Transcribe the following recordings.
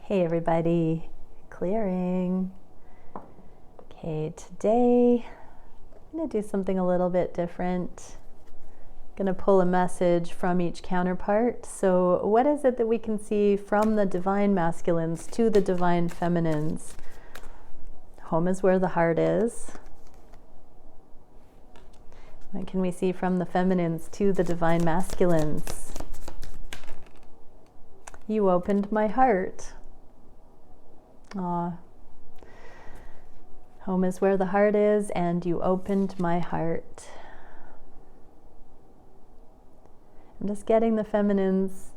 Hey everybody, clearing. Okay, today I'm going to do something a little bit different. I'm going to pull a message from each counterpart. So what is it that we can see from the divine masculines to the divine feminines? Home is where the heart is. What can we see from the feminines to the divine masculines? You opened my heart. Aw. Home is where the heart is, and you opened my heart. I'm just getting the feminines,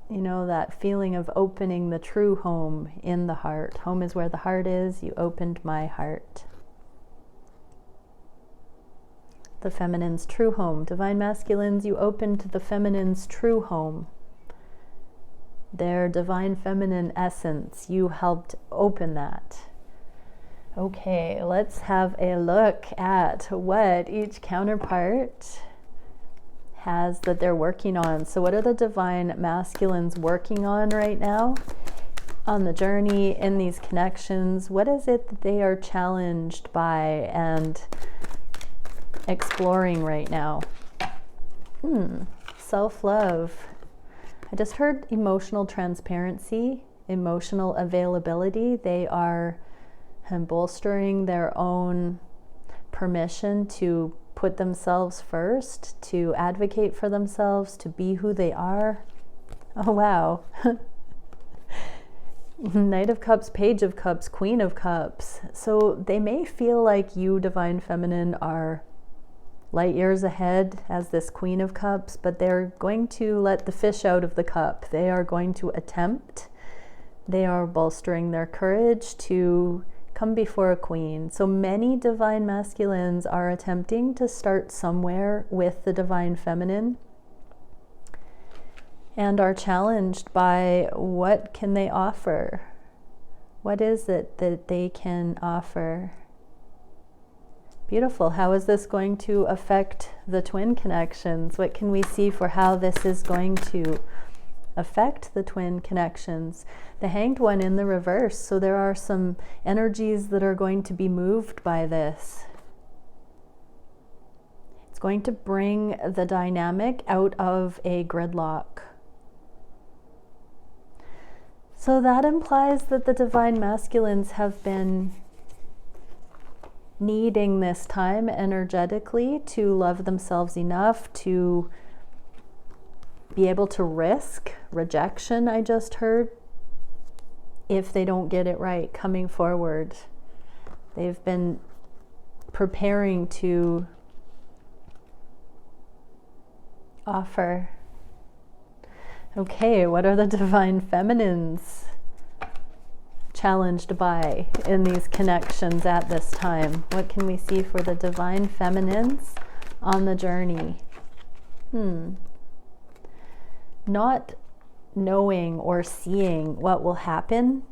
you know, that feeling of opening the true home in the heart. Home is where the heart is, you opened my heart. The feminine's true home. Divine masculines, you opened the feminine's true home. Their divine feminine essence, you helped open that. Okay, let's have a look at what each counterpart has that they're working on. So what are the divine masculines working on right now on the journey in these connections? What is it that they are challenged by and exploring right now? Self-love. I just heard emotional transparency, emotional availability. They are bolstering their own permission to put themselves first, to advocate for themselves, to be who they are. Oh, wow. Knight of Cups, Page of Cups, Queen of Cups. So they may feel like you, divine feminine, are light years ahead as this Queen of Cups, but they're going to let the fish out of the cup. They are going to attempt. They are bolstering their courage to come before a queen. So many divine masculines are attempting to start somewhere with the divine feminine and are challenged by what can they offer? What is it that they can offer? Beautiful. How is this going to affect the twin connections? What can we see for how this is going to affect the twin connections? The Hanged One in the reverse. So there are some energies that are going to be moved by this. It's going to bring the dynamic out of a gridlock. So that implies that the divine masculines have been needing this time energetically to love themselves enough to be able to risk rejection, I just heard, if they don't get it right coming forward. They've been preparing to offer. Okay, what are the divine feminines challenged by in these connections at this time? What can we see for the divine feminines on the journey? Not knowing or seeing what will happen.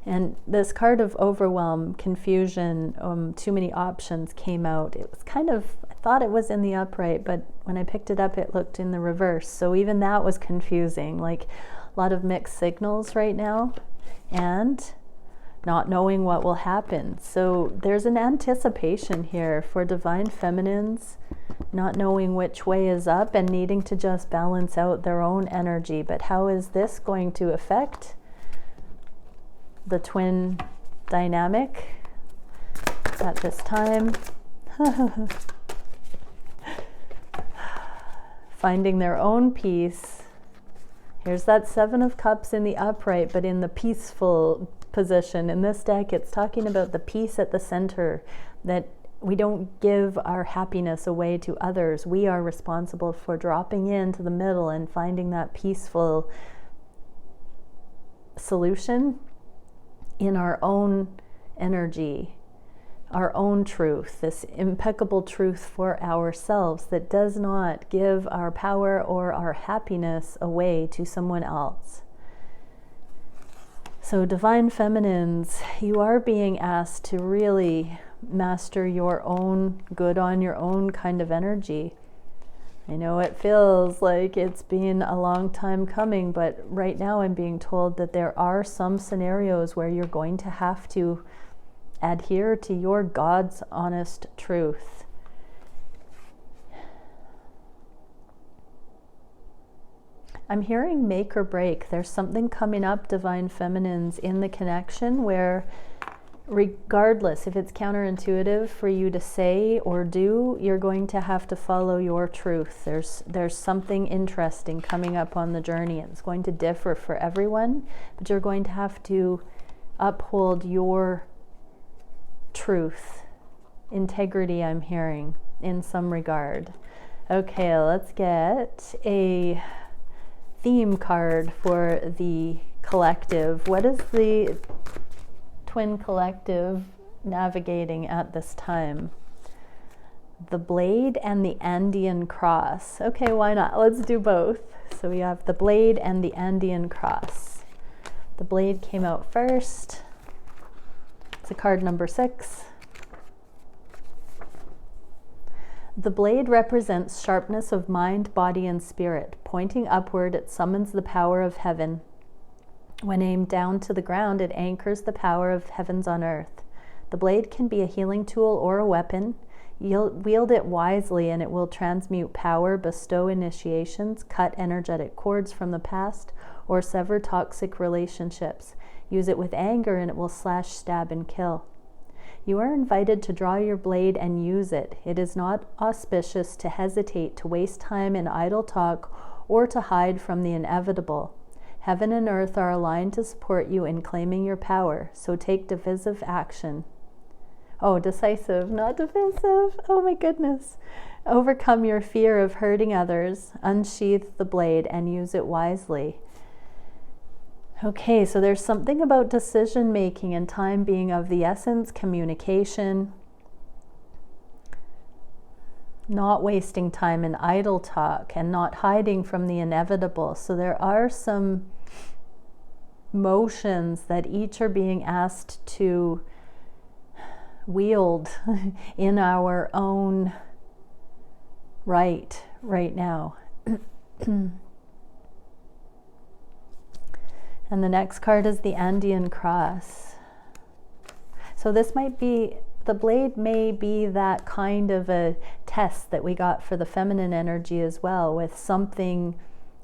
And this card of overwhelm, confusion, too many options came out. It was kind of, I thought it was in the upright, but when I picked it up, it looked in the reverse. So even that was confusing. Like, a lot of mixed signals right now and not knowing what will happen. So there's an anticipation here for divine feminines, not knowing which way is up and needing to just balance out their own energy. But how is this going to affect the twin dynamic at this time? Finding their own peace. Here's that Seven of Cups in the upright, but in the peaceful position. In this deck, it's talking about the peace at the center, that we don't give our happiness away to others. We are responsible for dropping into the middle and finding that peaceful solution in our own energy, our own truth, this impeccable truth for ourselves that does not give our power or our happiness away to someone else. So divine feminines, you are being asked to really master your own, good on your own kind of energy. I know it feels like it's been a long time coming, but right now I'm being told that there are some scenarios where you're going to have to adhere to your God's honest truth. I'm hearing make or break. There's something coming up, Divine Feminines, in the connection where regardless if it's counterintuitive for you to say or do, you're going to have to follow your truth. There's something interesting coming up on the journey. It's going to differ for everyone, but you're going to have to uphold your truth. Integrity, I'm hearing, in some regard. Okay, let's get a theme card for the collective. What is the twin collective navigating at this time? The blade and the Andean cross. Okay, why not? Let's do both. So we have the blade and the Andean cross. The blade came out first. It's a card number 6. The blade represents sharpness of mind, body, and spirit. Pointing upward, it summons the power of heaven. When aimed down to the ground, it anchors the power of heavens on earth. The blade can be a healing tool or a weapon. Wield it wisely and it will transmute power, bestow initiations, cut energetic cords from the past, or sever toxic relationships. Use it with anger and it will slash, stab, and kill. You are invited to draw your blade and use it. It is not auspicious to hesitate, to waste time in idle talk, or to hide from the inevitable. Heaven and earth are aligned to support you in claiming your power, so take decisive action. Oh, decisive, not divisive. Oh my goodness. Overcome your fear of hurting others, unsheath the blade, and use it wisely. Okay, so there's something about decision making and time being of the essence, communication, not wasting time in idle talk, and not hiding from the inevitable. So there are some motions that each are being asked to wield in our own right now. And the next card is the Andean cross. So this might be, the blade may be that kind of a test that we got for the feminine energy as well, with something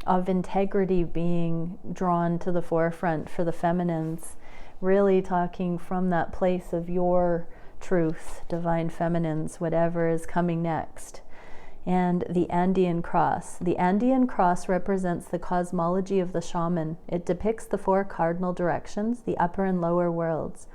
of integrity being drawn to the forefront for the feminines, really talking from that place of your truth, divine feminines, whatever is coming next. And the Andean cross. The Andean cross represents the cosmology of the shaman. It depicts the 4 cardinal directions, the upper and lower worlds,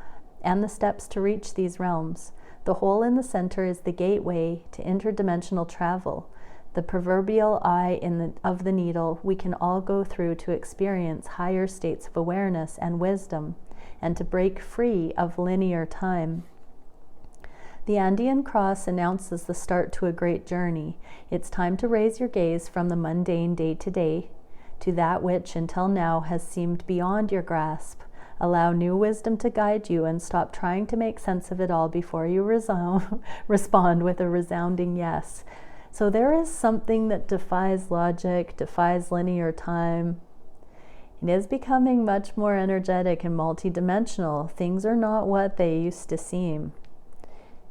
and the steps to reach these realms. The hole in the center is the gateway to interdimensional travel, the proverbial eye of the needle we can all go through to experience higher states of awareness and wisdom, and to break free of linear time. The Andean cross announces the start to a great journey. It's time to raise your gaze from the mundane day-to-day to that which until now has seemed beyond your grasp. Allow new wisdom to guide you and stop trying to make sense of it all before you respond with a resounding yes. So there is something that defies logic, defies linear time. It is becoming much more energetic and multidimensional. Things are not what they used to seem.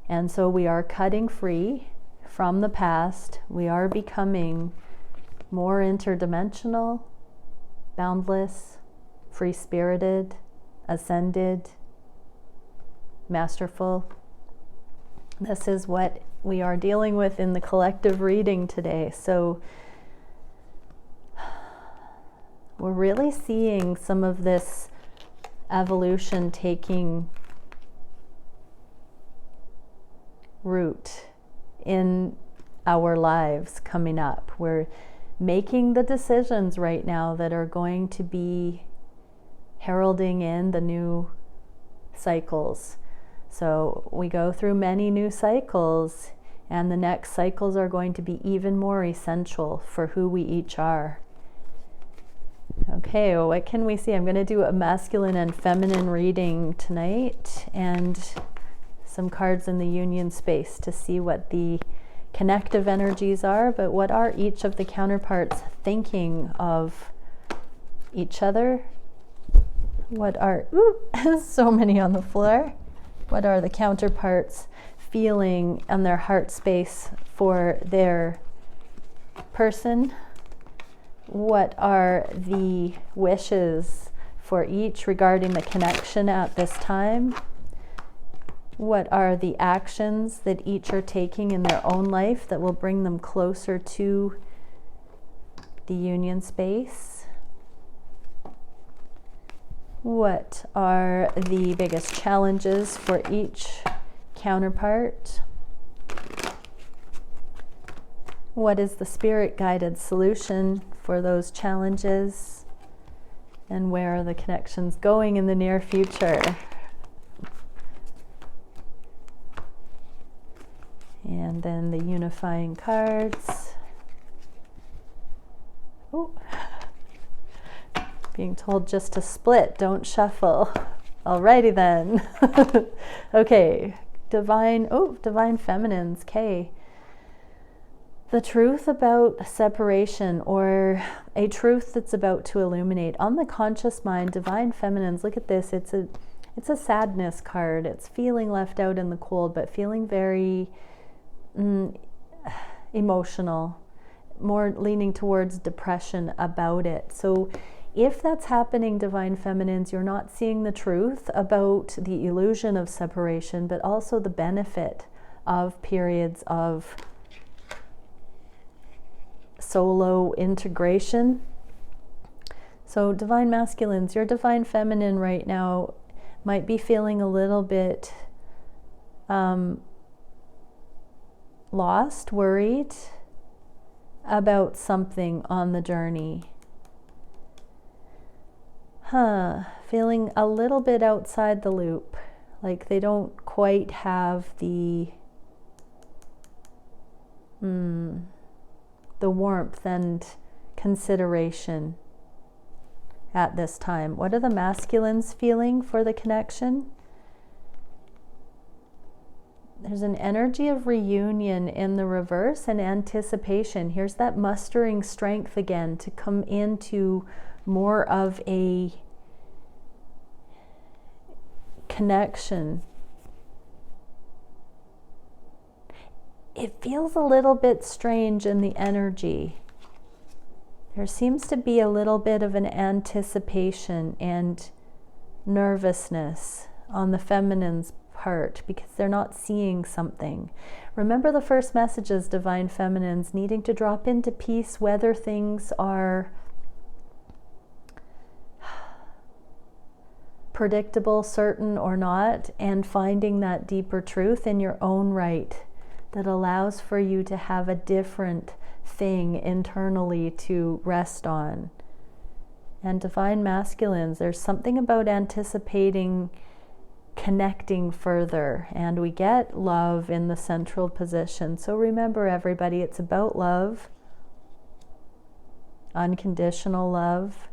And so we are cutting free from the past. We are becoming more interdimensional, boundless, free-spirited, ascended, masterful. This is what we are dealing with in the collective reading today. So we're really seeing some of this evolution taking root in our lives coming up. We're making the decisions right now that are going to be heralding in the new cycles. So we go through many new cycles, and the next cycles are going to be even more essential for who we each are. Okay, well, what can we see? I'm going to do a masculine and feminine reading tonight, and some cards in the union space to see what the connective energies are, but what are each of the counterparts thinking of each other? What are, so many on the floor. What are the counterparts feeling on their heart space for their person? What are the wishes for each regarding the connection at this time? What are the actions that each are taking in their own life that will bring them closer to the union space? What are the biggest challenges for each counterpart? What is the spirit-guided solution for those challenges? And where are the connections going in the near future? And then the unifying cards. Oh, being told just to split, don't shuffle. Alrighty then. Okay, divine feminines, okay. The truth about separation, or a truth that's about to illuminate. On the conscious mind, divine feminines, look at this, it's a sadness card. It's feeling left out in the cold, but feeling very emotional, more leaning towards depression about it. So if that's happening, divine feminines, you're not seeing the truth about the illusion of separation, but also the benefit of periods of solo integration. So divine masculines, your divine feminine right now might be feeling a little bit lost, worried about something on the journey. Feeling a little bit outside the loop, like they don't quite have the warmth and consideration at this time. What are the masculines feeling for the connection? There's an energy of reunion in the reverse and anticipation. Here's that mustering strength again to come into more of a connection. It feels a little bit strange in the energy. There seems to be a little bit of an anticipation and nervousness on the feminine's part because they're not seeing something. Remember the first messages, divine feminines, needing to drop into peace whether things are predictable, certain or not, and finding that deeper truth in your own right that allows for you to have a different thing internally to rest on. And divine masculines, there's something about anticipating connecting further, and we get love in the central position. So remember, everybody, it's about love, unconditional love.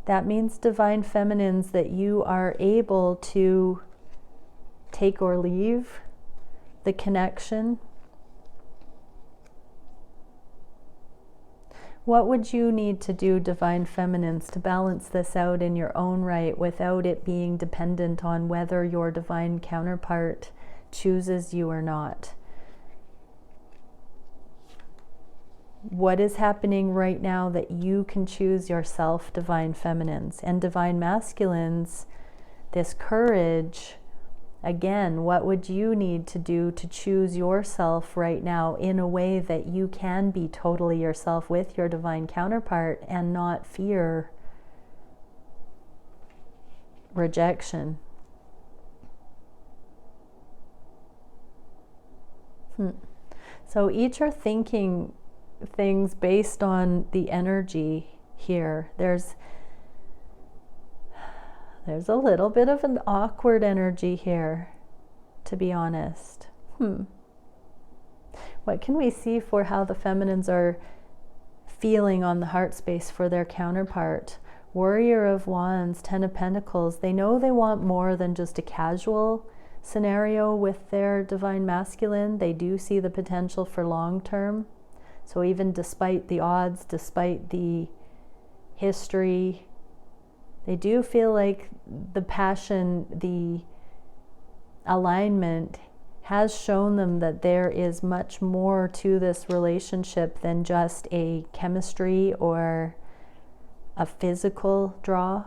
That means, divine feminines, that you are able to take or leave the connection. What would you need to do, divine feminines, to balance this out in your own right without it being dependent on whether your divine counterpart chooses you or not? What is happening right now that you can choose yourself, divine feminines? And divine masculines, this courage, again, what would you need to do to choose yourself right now in a way that you can be totally yourself with your divine counterpart and not fear rejection? So each are thinking things based on the energy here. There's a little bit of an awkward energy here, to be honest. What can we see for how the feminines are feeling on the heart space for their counterpart? Warrior of Wands, Ten of Pentacles. They know they want more than just a casual scenario with their divine masculine. They do see the potential for long term. So even despite the odds, despite the history, they do feel like the passion, the alignment has shown them that there is much more to this relationship than just a chemistry or a physical draw,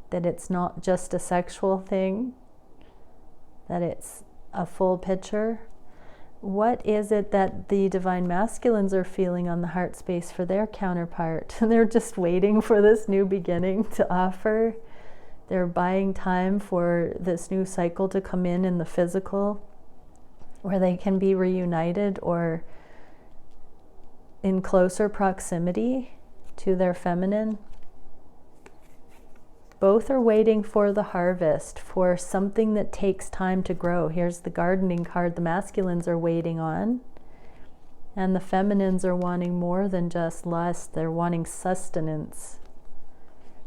that it's not just a sexual thing, that it's a full picture. What is it that the divine masculines are feeling on the heart space for their counterpart? They're just waiting for this new beginning to offer. They're buying time for this new cycle to come in the physical, where they can be reunited or in closer proximity to their feminine. Both are waiting for the harvest, for something that takes time to grow. Here's the gardening card the masculines are waiting on. And the feminines are wanting more than just lust. They're wanting sustenance.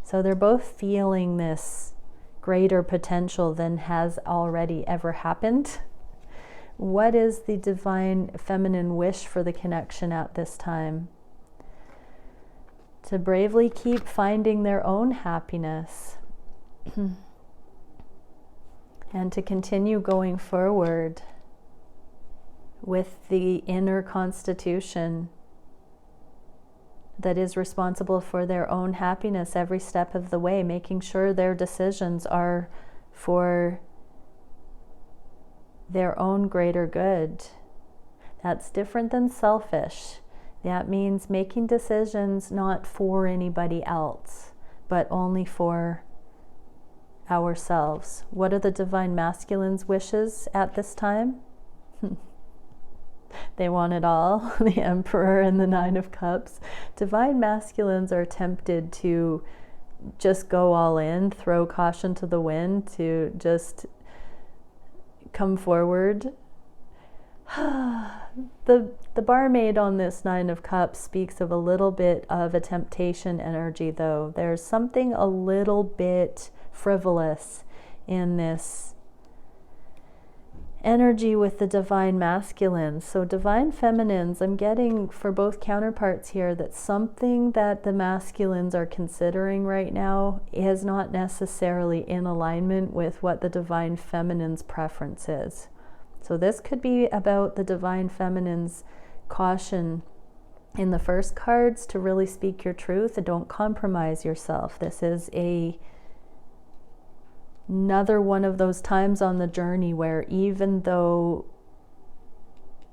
So they're both feeling this greater potential than has already ever happened. What is the divine feminine wish for the connection at this time? To bravely keep finding their own happiness and to continue going forward with the inner constitution that is responsible for their own happiness every step of the way, making sure their decisions are for their own greater good. That's different than selfish. That means making decisions not for anybody else, but only for ourselves. What are the divine masculines' wishes at this time? They want it all. The Emperor and the Nine of Cups. Divine masculines are tempted to just go all in, throw caution to the wind, to just come forward. The barmaid on this Nine of Cups speaks of a little bit of a temptation energy, though. There's something a little bit frivolous in this energy with the divine masculines. So divine feminines, I'm getting for both counterparts here that something that the masculines are considering right now is not necessarily in alignment with what the divine feminine's preference is. So this could be about the divine feminine's caution in the first cards to really speak your truth and don't compromise yourself. This is another one of those times on the journey where even though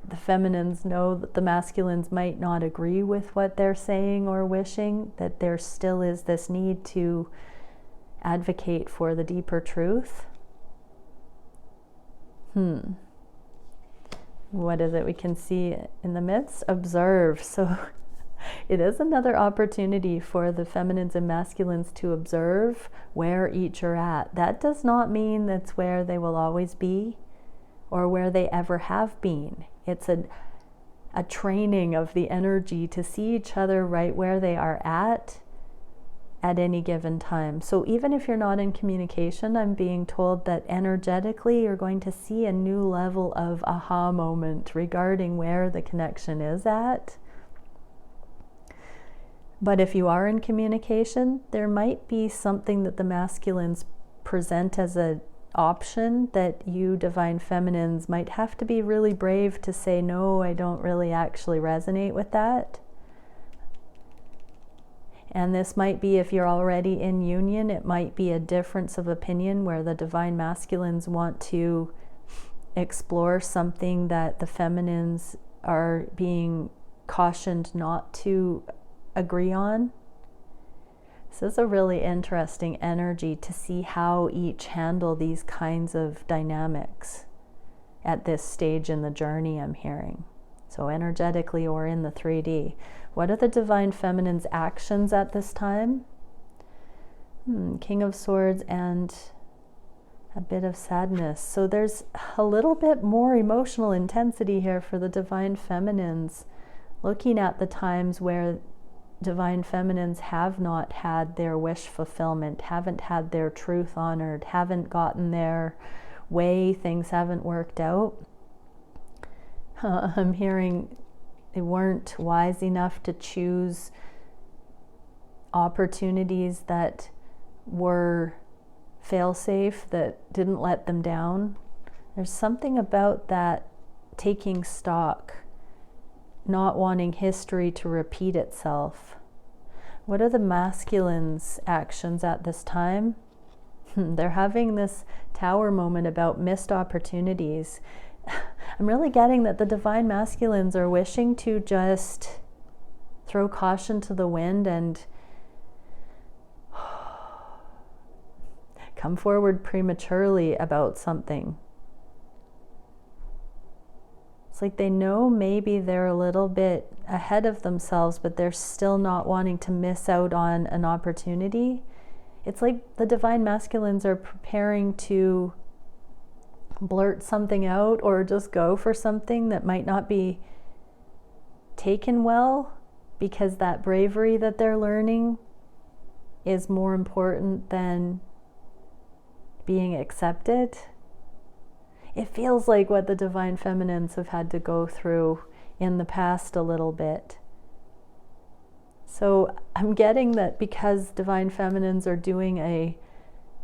the feminines know that the masculines might not agree with what they're saying or wishing, that there still is this need to advocate for the deeper truth. What is it we can see in the midst? Observe. So it is another opportunity for the feminines and masculines to observe where each are at. That does not mean that's where they will always be or where they ever have been. It's a training of the energy to see each other right where they are at any given time. So even if you're not in communication, I'm being told that energetically you're going to see a new level of aha moment regarding where the connection is at. But if you are in communication, there might be something that the masculines present as an option that you divine feminines might have to be really brave to say, no, I don't really actually resonate with that. And this might be, if you're already in union, it might be a difference of opinion where the divine masculines want to explore something that the feminines are being cautioned not to agree on. This is a really interesting energy to see how each handle these kinds of dynamics at this stage in the journey, I'm hearing. So energetically or in the 3D. What are the divine feminine's actions at this time? King of Swords and a bit of sadness. So there's a little bit more emotional intensity here for the divine feminines. Looking at the times where divine feminines have not had their wish fulfillment, haven't had their truth honored, haven't gotten their way things haven't worked out. I'm hearing they weren't wise enough to choose opportunities that were fail-safe, that didn't let them down. There's something about that taking stock, not wanting history to repeat itself. What are the masculine's actions at this time? They're having this tower moment about missed opportunities. I'm really getting that the divine masculines are wishing to just throw caution to the wind and come forward prematurely about something. It's like they know maybe they're a little bit ahead of themselves, but they're still not wanting to miss out on an opportunity. It's like the divine masculines are preparing to blurt something out or just go for something that might not be taken well, because that bravery that they're learning is more important than being accepted. It feels like what the divine feminines have had to go through in the past a little bit. So I'm getting that because divine feminines are doing a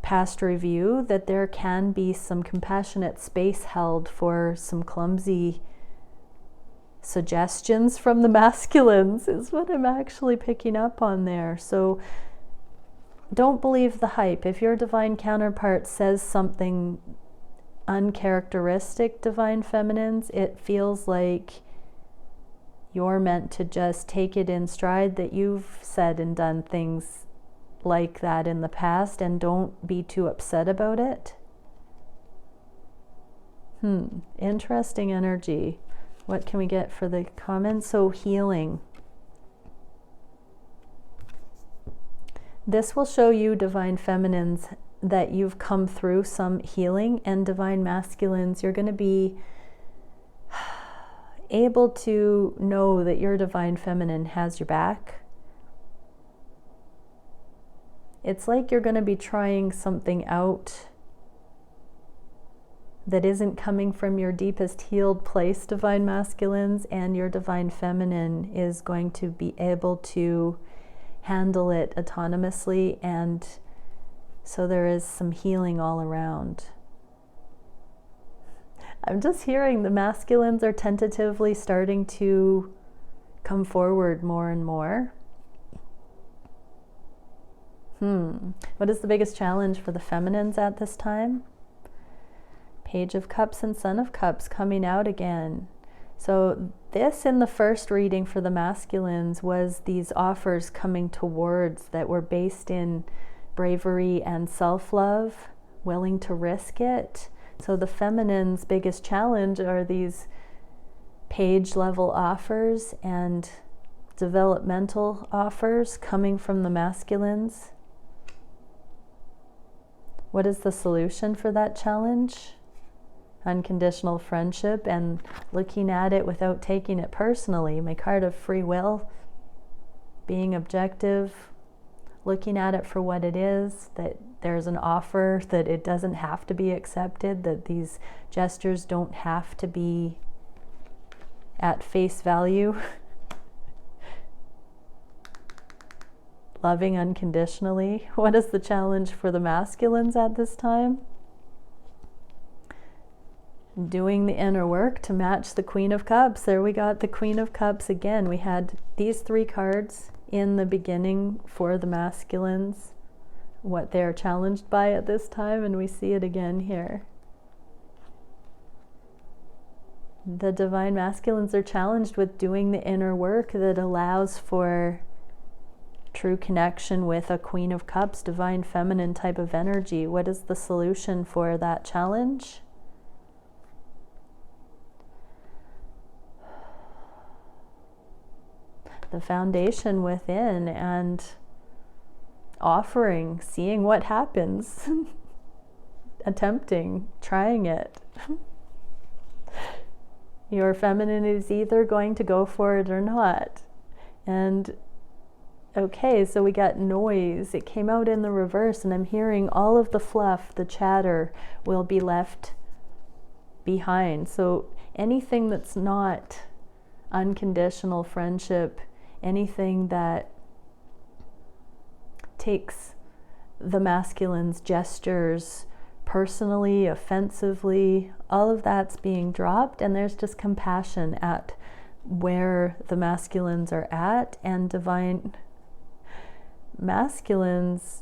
past review, that there can be some compassionate space held for some clumsy suggestions from the masculines, is what I'm actually picking up on there. So don't believe the hype. If your divine counterpart says something uncharacteristic, divine feminines, it feels like you're meant to just take it in stride that you've said and done things like that in the past, and don't be too upset about it. Interesting energy. What can we get for the comments? So healing. This will show you, divine feminines, that you've come through some healing, and divine masculines, you're going to be able to know that your divine feminine has your back. It's like you're going to be trying something out that isn't coming from your deepest healed place, divine masculines, and your divine feminine is going to be able to handle it autonomously, and so there is some healing all around. I'm just hearing the masculines are tentatively starting to come forward more and more. What is the biggest challenge for the feminines at this time? Page of Cups and Son of Cups coming out again. So this, in the first reading for the masculines, was these offers coming towards that were based in bravery and self-love, willing to risk it. So the feminines' biggest challenge are these page level offers and developmental offers coming from the masculines. What is the solution for that challenge? Unconditional friendship and looking at it without taking it personally. My card of free will, being objective, looking at it for what it is, that there's an offer, that it doesn't have to be accepted, that these gestures don't have to be at face value. Loving unconditionally. What is the challenge for the masculines at this time? Doing the inner work to match the Queen of Cups. There we got the Queen of Cups again. We had these three cards in the beginning for the masculines, what they're challenged by at this time, and we see it again here. The divine masculines are challenged with doing the inner work that allows for true connection with a Queen of Cups, divine feminine type of energy. What is the solution for that challenge? The foundation within and offering, seeing what happens, attempting, trying it. Your feminine is either going to go for it or not. And Okay, so we got noise. It came out in the reverse, and I'm hearing all of the fluff, the chatter, will be left behind. So anything that's not unconditional friendship, anything that takes the masculine's gestures personally, offensively, all of that's being dropped, and there's just compassion at where the masculines are at. And divine masculines,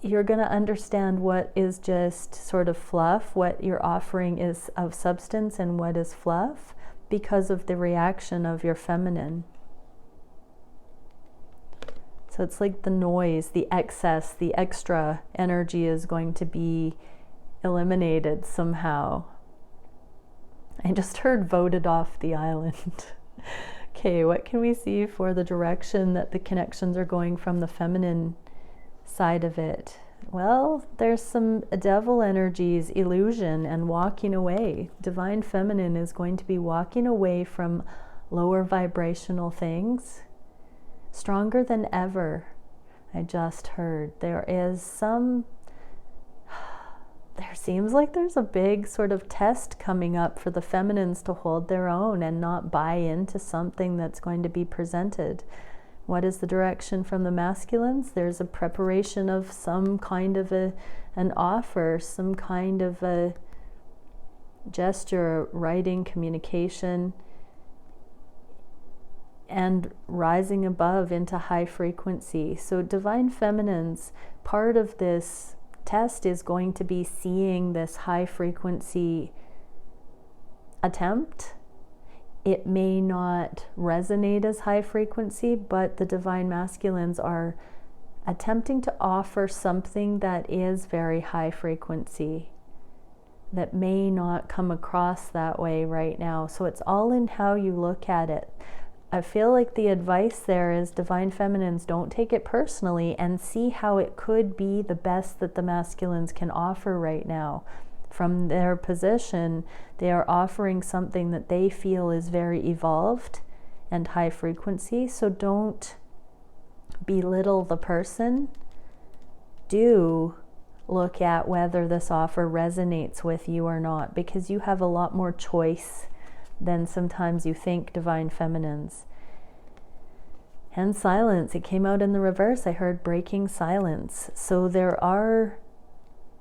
you're going to understand what is just sort of fluff, what you're offering is of substance, and what is fluff, because of the reaction of your feminine. So it's like the noise, the excess, the extra energy is going to be eliminated somehow. I just heard voted off the island. Okay, what can we see for the direction that the connections are going from the feminine side of it? Well, there's some devil energies, illusion, and walking away. Divine feminine is going to be walking away from lower vibrational things. Stronger than ever, I just heard. There seems like there's a big sort of test coming up for the feminines to hold their own and not buy into something that's going to be presented. What is the direction from the masculines? There's a preparation of some kind of an offer, some kind of a gesture, writing, communication, and rising above into high frequency. So divine feminines, part of this test is going to be seeing this high frequency attempt. It may not resonate as high frequency, but the divine masculines are attempting to offer something that is very high frequency, that may not come across that way right now. So it's all in how you look at it. I feel like the advice there is, divine feminines, don't take it personally and see how it could be the best that the masculines can offer right now. From their position, they are offering something that they feel is very evolved and high frequency. So don't belittle the person. Do look at whether this offer resonates with you or not, because you have a lot more choice than sometimes you think, divine feminines. And silence, it came out in the reverse. I heard breaking silence. So there are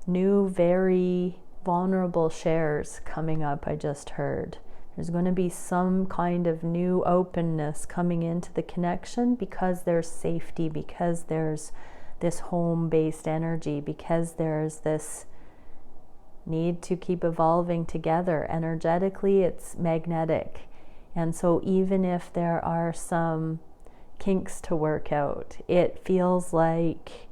new, very vulnerable shares coming up, I just heard. There's going to be some kind of new openness coming into the connection, because there's safety, because there's this home-based energy, because there's this need to keep evolving together. Energetically, it's magnetic. And so even if there are some kinks to work out, it feels like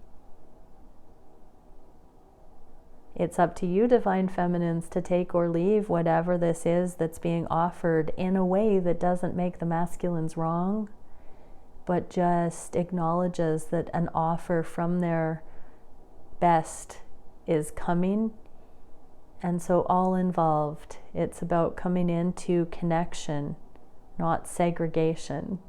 it's up to you, divine feminines, to take or leave whatever this is that's being offered in a way that doesn't make the masculines wrong, but just acknowledges that an offer from their best is coming. And so all involved, it's about coming into connection, not segregation.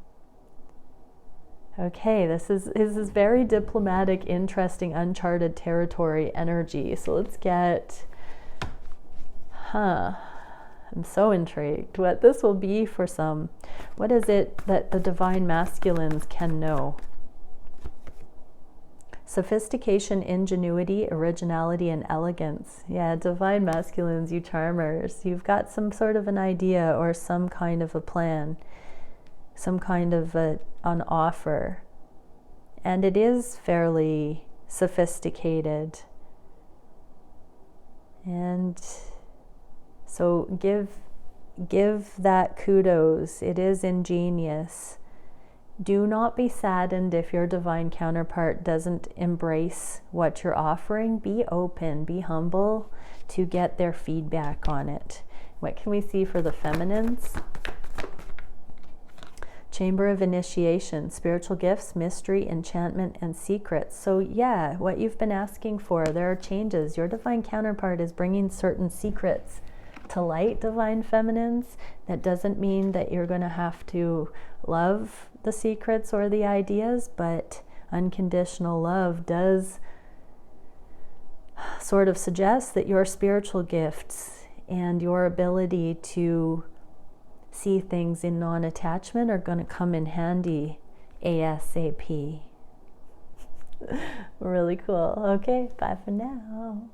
Okay, this is very diplomatic, interesting, uncharted territory energy. So let's get, I'm so intrigued what this will be for some. What is it that the divine masculines can know? Sophistication, ingenuity, originality, and elegance. Yeah, divine masculines, you charmers. You've got some sort of an idea or some kind of a plan, some kind of an offer. And it is fairly sophisticated. And so give that kudos. It is ingenious. Do not be saddened if your divine counterpart doesn't embrace what you're offering. Be open, be humble to get their feedback on it. What can we see for the feminines? Chamber of Initiation, spiritual gifts, mystery, enchantment, and secrets. So yeah, what you've been asking for, there are changes. Your divine counterpart is bringing certain secrets to light, divine feminines. That doesn't mean that you're going to have to love the secrets or the ideas, but unconditional love does sort of suggest that your spiritual gifts and your ability to see things in non-attachment are going to come in handy ASAP. Really cool. Okay, bye for now.